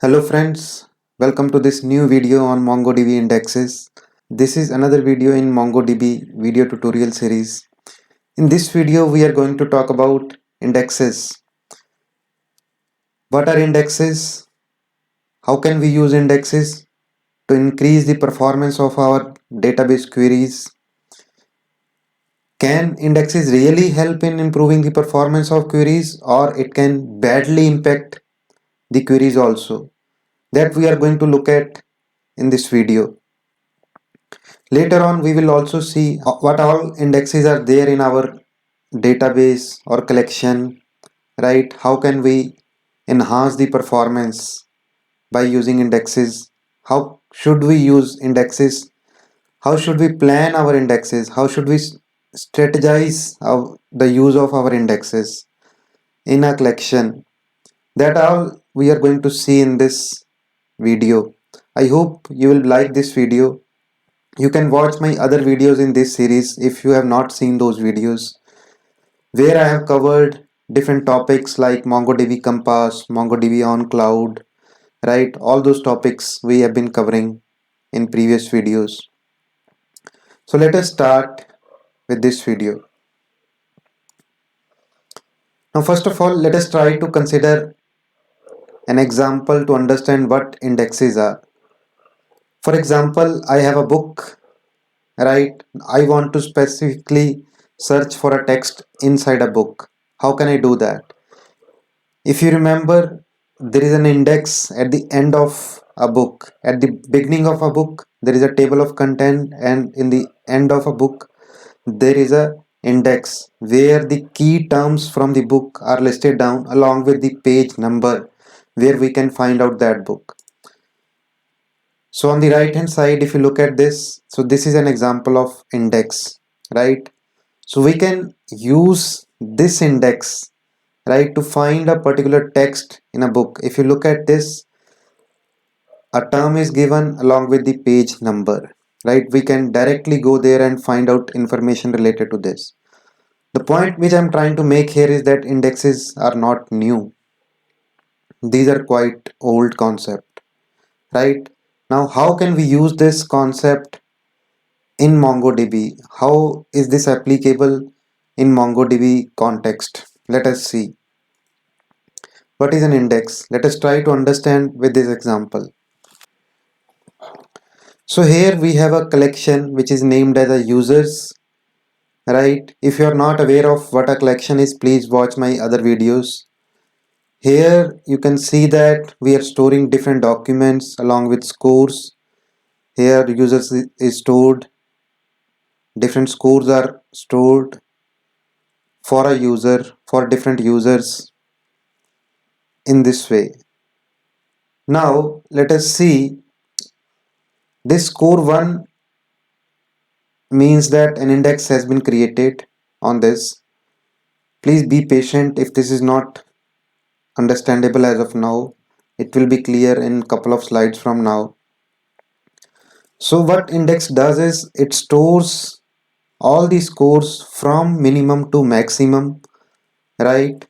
Hello friends, welcome to this new video on MongoDB indexes. This is another video in MongoDB video tutorial series. In this video we are going to talk about indexes. What are indexes? How can we use indexes to increase the performance of our database queries? Can indexes really help in improving the performance of queries, or it can badly impact the queries also? That we are going to look at in this video. Later on, we will also see what all indexes are there in our database or collection, right? How can we enhance the performance by using indexes? How should we use indexes? How should we plan our indexes? How should we strategize the use of our indexes in a collection? That all we are going to see in this video. I hope you will like this video. You can watch my other videos in this series if you have not seen those videos, where I have covered different topics like MongoDB Compass, MongoDB on Cloud, right? All those topics we have been covering in previous videos. So let us start with this video. Now, first of all, let us try to consider an example to understand what indexes are. For example, I have a book, right? I want to specifically search for a text inside a book. How can I do that? If you remember, there is an index at the end of a book. At the beginning of a book, there is a table of content, and in the end of a book, there is a index where the key terms from the book are listed down along with the page number where we can find out that book. So on the right hand side, if you look at this, so this is an example of index, right? So we can use this index, right, to find a particular text in a book. If you look at this, a term is given along with the page number, right? We can directly go there and find out information related to this. The point which I'm trying to make here is that indexes are not new. These are quite old concept, right? Now, how can we use this concept in MongoDB? How is this applicable in MongoDB context? Let us see. What is an index? Let us try to understand with this example. So here we have a collection which is named as a users, right? If you are not aware of what a collection is, please watch my other videos. Here you can see that we are storing different documents along with scores. Here users is stored, different scores are stored for a user, for different users in this way. Now let us see, this score 1 means that an index has been created on this. Please be patient if this is not understandable as of now. It will be clear in a couple of slides from now. So what index does is it stores all the scores from minimum to maximum, right,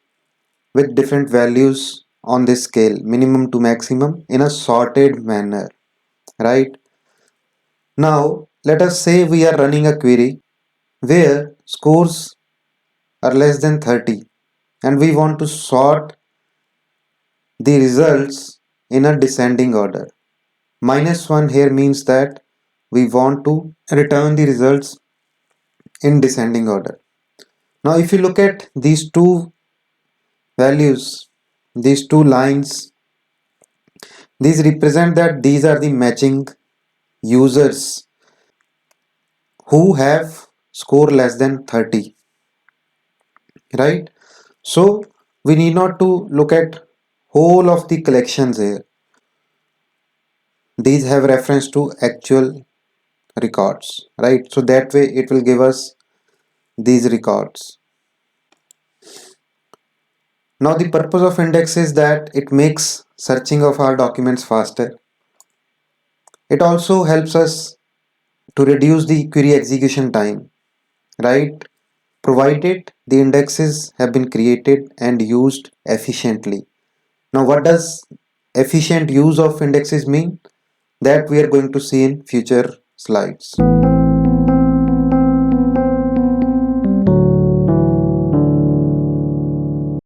with different values on this scale, minimum to maximum, in a sorted manner, right? Now let us say we are running a query where scores are less than 30 and we want to sort the results in a descending order. -1 here means that we want to return the results in descending order. Now if you look at these two values, these two lines, these represent that these are the matching users who have score less than 30, right? So we need not to look at whole of the collections here. These have reference to actual records, right? So that way it will give us these records. Now the purpose of index is that it makes searching of our documents faster. It also helps us to reduce the query execution time, right? Provided the indexes have been created and used efficiently. Now what does efficient use of indexes mean, that we are going to see in future slides.